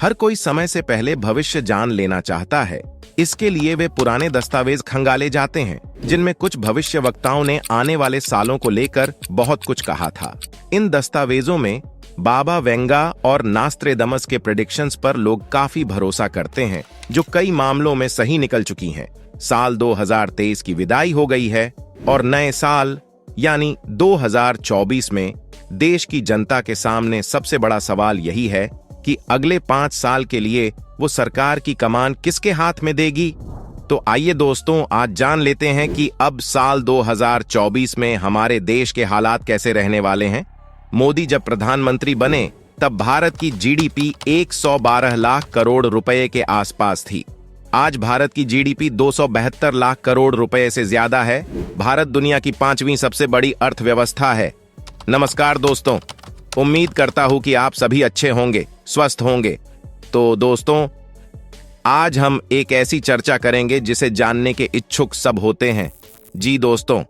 हर कोई समय से पहले भविष्य जान लेना चाहता है। इसके लिए वे पुराने दस्तावेज खंगाले जाते हैं, जिनमें कुछ भविष्यवक्ताओं ने आने वाले सालों को लेकर बहुत कुछ कहा था। इन दस्तावेजों में बाबा वेंगा और नास्त्रेदमस के प्रेडिक्शंस पर लोग काफी भरोसा करते हैं, जो कई मामलों में सही निकल चुकी हैं। साल 2023 की विदाई हो गई है और नए साल यानी 2024 में देश की जनता के सामने सबसे बड़ा सवाल यही है कि अगले 5 साल के लिए वो सरकार की कमान किसके हाथ में देगी। तो आइए दोस्तों, आज जान लेते हैं कि अब साल 2024 में हमारे देश के हालात कैसे रहने वाले हैं। मोदी जब प्रधानमंत्री बने तब भारत की जीडीपी 112 लाख करोड़ रुपए के आसपास थी। आज भारत की जीडीपी 272 लाख करोड़ रुपए से ज्यादा है। भारत दुनिया की 5वीं सबसे बड़ी अर्थव्यवस्था है। नमस्कार दोस्तों, उम्मीद करता हूं कि आप सभी अच्छे होंगे, स्वस्थ होंगे। तो दोस्तों, आज हम एक ऐसी चर्चा करेंगे जिसे जानने के इच्छुक सब होते हैं। जी दोस्तों,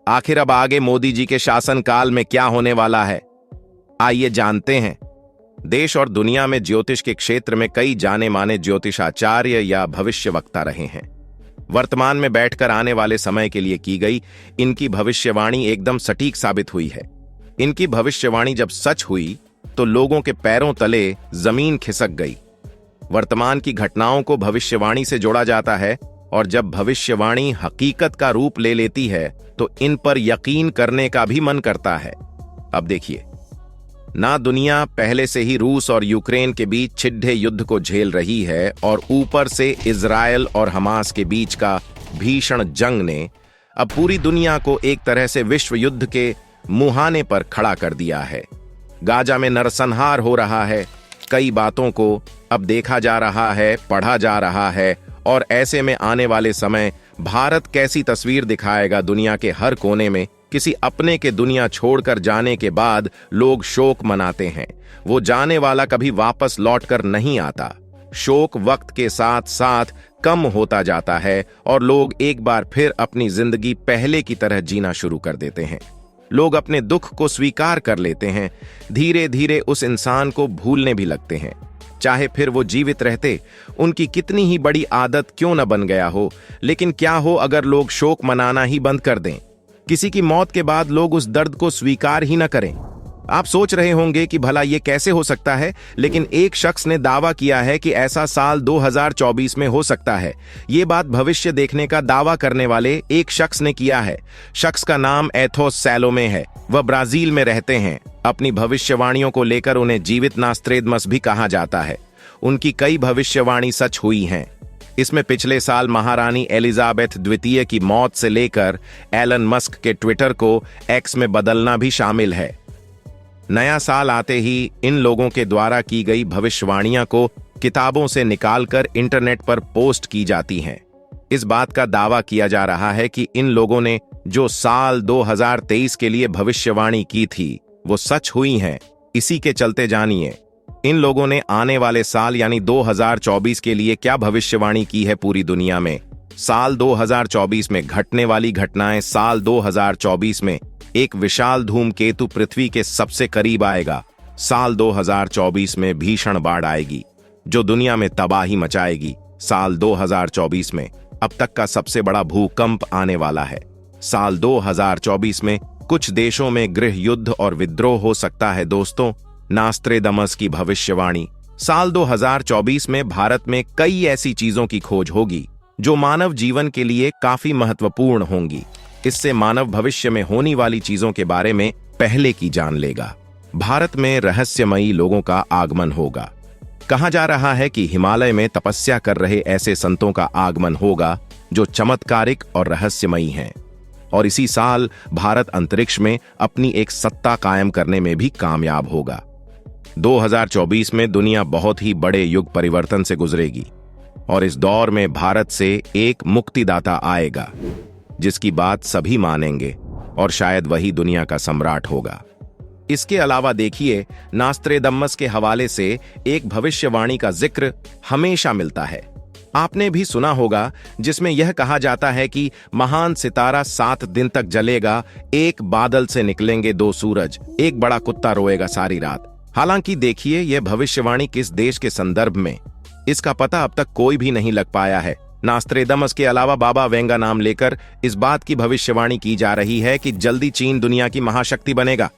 आखिर अब आगे मोदी जी के शासनकाल में क्या होने वाला है, आइए जानते हैं। देश और दुनिया में ज्योतिष के क्षेत्र में कई जाने माने ज्योतिषाचार्य या भविष्यवक्ता रहे हैं। वर्तमान में बैठकर आने वाले समय के लिए की गई इनकी भविष्यवाणी एकदम सटीक साबित हुई है। इनकी भविष्यवाणी जब सच हुई तो लोगों के पैरों तले जमीन खिसक गई। वर्तमान की घटनाओं को भविष्यवाणी से जोड़ा जाता है और जब भविष्यवाणी हकीकत का रूप ले लेती है तो इन पर यकीन करने का भी मन करता है। अब देखिए, ना दुनिया पहले से ही रूस और यूक्रेन के बीच छिड्ढे युद्ध को झेल रही है और ऊपर से इजरायल और हमास के बीच का भीषण जंग ने अब पूरी दुनिया को एक तरह से विश्व युद्ध के मुहाने पर खड़ा कर दिया है। गाजा में नरसंहार हो रहा है। कई बातों को अब देखा जा रहा है, पढ़ा जा रहा है और ऐसे में आने वाले समय भारत कैसी तस्वीर दिखाएगा दुनिया के हर कोने में। किसी अपने के दुनिया छोड़कर जाने के बाद लोग शोक मनाते हैं। वो जाने वाला कभी वापस लौटकर नहीं आता। शोक वक्त के साथ साथ कम होता जाता है और लोग एक बार फिर अपनी जिंदगी पहले की तरह जीना शुरू कर देते हैं। लोग अपने दुख को स्वीकार कर लेते हैं। धीरे धीरे उस इंसान को भूलने भी लगते हैं, चाहे फिर वो जीवित रहते उनकी कितनी ही बड़ी आदत क्यों न बन गया हो। लेकिन क्या हो अगर लोग शोक मनाना ही बंद कर दें? किसी की मौत के बाद लोग उस दर्द को स्वीकार ही न करें। आप सोच रहे होंगे कि भला ये कैसे हो सकता है, लेकिन एक शख्स ने दावा किया है कि ऐसा साल 2024 में हो सकता है। ये बात भविष्य देखने का दावा करने वाले एक शख्स ने किया है। शख्स का नाम एथोस सैलोमे है। वह ब्राजील में रहते हैं। अपनी भविष्यवाणियों को लेकर उन्हें जीवित नास्त्रेदमस भी कहा जाता है। उनकी कई भविष्यवाणी सच हुई हैं। इसमें पिछले साल महारानी एलिजाबेथ द्वितीय की मौत से लेकर एलन मस्क के ट्विटर को एक्स में बदलना भी शामिल है। नया साल आते ही इन लोगों के द्वारा की गई भविष्यवाणियां को किताबों से निकालकर इंटरनेट पर पोस्ट की जाती हैं। इस बात का दावा किया जा रहा है कि इन लोगों ने जो साल 2023 के लिए भविष्यवाणी की थी वो सच हुई हैं। इसी के चलते जानिए इन लोगों ने आने वाले साल यानी 2024 के लिए क्या भविष्यवाणी की है पूरी दुनिया में। साल 2024 में घटने वाली घटनाएं। साल 2024 में एक विशाल धूमकेतु पृथ्वी के सबसे करीब आएगा। साल 2024 में भीषण बाढ़ आएगी जो दुनिया में तबाही मचाएगी। साल 2024 में अब तक का सबसे बड़ा भूकंप आने वाला है। साल 2024 में कुछ देशों में गृह युद्ध और विद्रोह हो सकता है। दोस्तों, नास्त्रेदमस की भविष्यवाणी। साल 2024 में भारत में कई ऐसी चीजों की खोज होगी जो मानव जीवन के लिए काफी महत्वपूर्ण होंगी। इससे मानव भविष्य में होने वाली चीजों के बारे में पहले की जान लेगा। भारत में रहस्यमयी लोगों का आगमन होगा। कहा जा रहा है कि हिमालय में तपस्या कर रहे ऐसे संतों का आगमन होगा जो चमत्कारिक और रहस्यमयी हैं। और इसी साल भारत अंतरिक्ष में अपनी एक सत्ता कायम करने में भी कामयाब होगा। 2024 में दुनिया बहुत ही बड़े युग परिवर्तन से गुजरेगी और इस दौर में भारत से एक मुक्तिदाता आएगा जिसकी बात सभी मानेंगे और शायद वही दुनिया का सम्राट होगा। इसके अलावा देखिए, नास्त्रेदमस के हवाले से एक भविष्यवाणी का जिक्र हमेशा मिलता है। आपने भी सुना होगा जिसमें यह कहा जाता है कि महान सितारा 7 दिन तक जलेगा, एक बादल से निकलेंगे 2 सूरज, एक बड़ा कुत्ता रोएगा सारी रात। हालांकि देखिए, यह भविष्यवाणी किस देश के संदर्भ में, इसका पता अब तक कोई भी नहीं लग पाया है। नास्त्रेदमस के अलावा बाबा वेंगा नाम लेकर इस बात की भविष्यवाणी की जा रही है कि जल्दी चीन दुनिया की महाशक्ति बनेगा।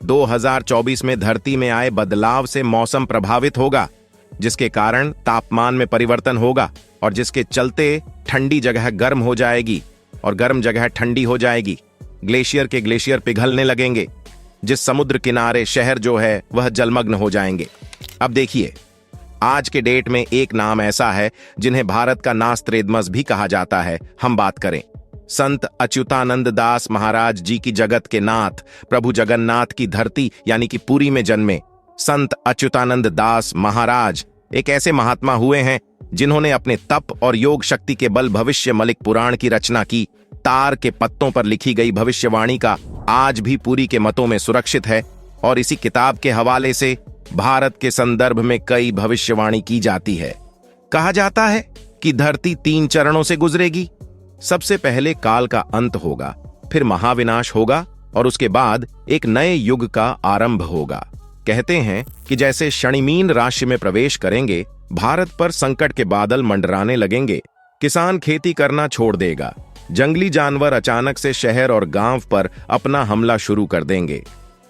2024 में धरती में आए बदलाव से मौसम प्रभावित होगा, जिसके कारण तापमान में परिवर्तन होगा और जिसके चलते ठंडी जगह गर्म हो जाएगी और गर्म जगह ठंडी हो जाएगी। ग्लेशियर के ग्लेशियर पिघलने लगेंगे, जिस समुद्र किनारे शहर जो है वह जलमग्न हो जाएंगे। अब देखिए, आज के डेट में एक नाम ऐसा है जिन्हें भारत का नास्त्रेदमस भी कहा जाता है। हम बात करें संत अच्युतानंद दास महाराज जी की, जगत के नाथ प्रभु जगन्नाथ की धरती यानी कि पुरी में जन्मे संत अच्युतानंद दास महाराज एक ऐसे महात्मा हुए हैं जिन्होंने अपने तप और योग शक्ति के बल भविष्य मलिक पुराण की रचना की। तार के पत्तों पर लिखी गई भविष्यवाणी का आज भी पुरी के मतों में सुरक्षित है और इसी किताब के हवाले से भारत के संदर्भ में कई भविष्यवाणी की जाती है। कहा जाता है कि धरती 3 चरणों से गुजरेगी। सबसे पहले काल का अंत होगा, फिर महाविनाश होगा और उसके बाद एक नए युग का आरंभ होगा। कहते हैं कि जैसे शनि मीन राशि में प्रवेश करेंगे, भारत पर संकट के बादल मंडराने लगेंगे। किसान खेती करना छोड़ देगा, जंगली जानवर अचानक से शहर और गांव पर अपना हमला शुरू कर देंगे।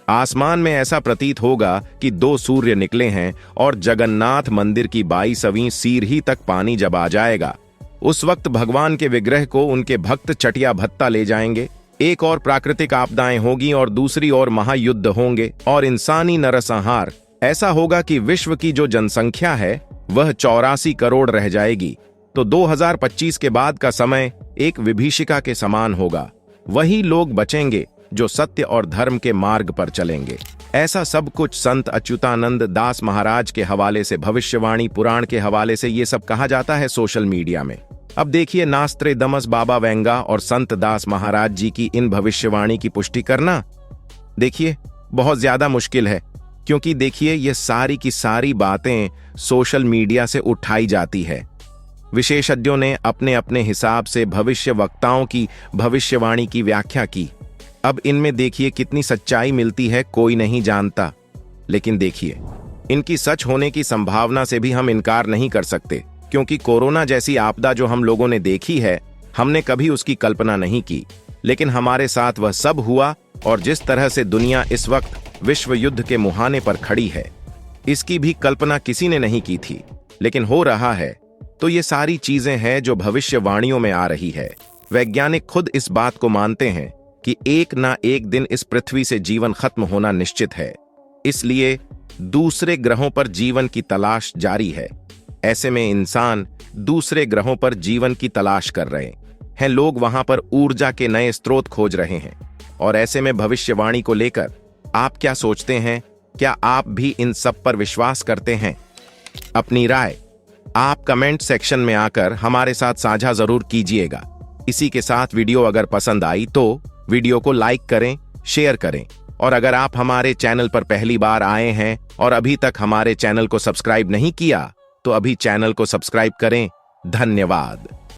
आसमान में ऐसा प्रतीत होगा कि 2 सूर्य निकले हैं और जगन्नाथ मंदिर की 22वीं सीढ़ी तक पानी जब आ जाएगा, उस वक्त भगवान के विग्रह को उनके भक्त चटिया भत्ता ले जाएंगे। एक और प्राकृतिक आपदाएं होगी और दूसरी ओर महायुद्ध होंगे और इंसानी नरसंहार ऐसा होगा कि विश्व की जो जनसंख्या है वह 84 करोड़ रह जाएगी। तो 2025 के बाद का समय एक विभीषिका के समान होगा। वही लोग बचेंगे जो सत्य और धर्म के मार्ग पर चलेंगे। ऐसा सब कुछ संत अच्युतानंद दास महाराज के हवाले से, भविष्यवाणी पुराण के हवाले से ये सब कहा जाता है सोशल मीडिया में। अब देखिए, नास्त्रेदमस, बाबा वेंगा और संत दास महाराज जी की इन भविष्यवाणी की पुष्टि करना देखिए बहुत ज्यादा मुश्किल है, क्योंकि देखिए ये सारी की सारी बातें सोशल मीडिया से उठाई जाती है। विशेषज्ञों ने अपने अपने हिसाब से भविष्य वक्ताओं की भविष्यवाणी की व्याख्या की। अब इनमें देखिए कितनी सच्चाई मिलती है कोई नहीं जानता, लेकिन देखिए इनकी सच होने की संभावना से भी हम इनकार नहीं कर सकते, क्योंकि कोरोना जैसी आपदा जो हम लोगों ने देखी है, हमने कभी उसकी कल्पना नहीं की, लेकिन हमारे साथ वह सब हुआ। और जिस तरह से दुनिया इस वक्त विश्व युद्ध के मुहाने पर खड़ी है, इसकी भी कल्पना किसी ने नहीं की थी, लेकिन हो रहा है। तो ये सारी चीजें हैं जो भविष्यवाणियों में आ रही है। वैज्ञानिक खुद इस बात को मानते हैं कि एक ना एक दिन इस पृथ्वी से जीवन खत्म होना निश्चित है, इसलिए दूसरे ग्रहों पर जीवन की तलाश जारी है। ऐसे में इंसान दूसरे ग्रहों पर जीवन की तलाश कर रहे हैं। लोग वहां पर ऊर्जा के नए स्रोत खोज रहे हैं। और ऐसे में भविष्यवाणी को लेकर आप क्या सोचते हैं? क्या आप भी इन सब पर विश्वास करते हैं? अपनी राय आप कमेंट सेक्शन में आकर हमारे साथ साझा जरूर कीजिएगा। इसी के साथ वीडियो अगर पसंद आई तो वीडियो को लाइक करें, शेयर करें, और अगर आप हमारे चैनल पर पहली बार आए हैं और अभी तक हमारे चैनल को सब्सक्राइब नहीं किया तो अभी चैनल को सब्सक्राइब करें। धन्यवाद।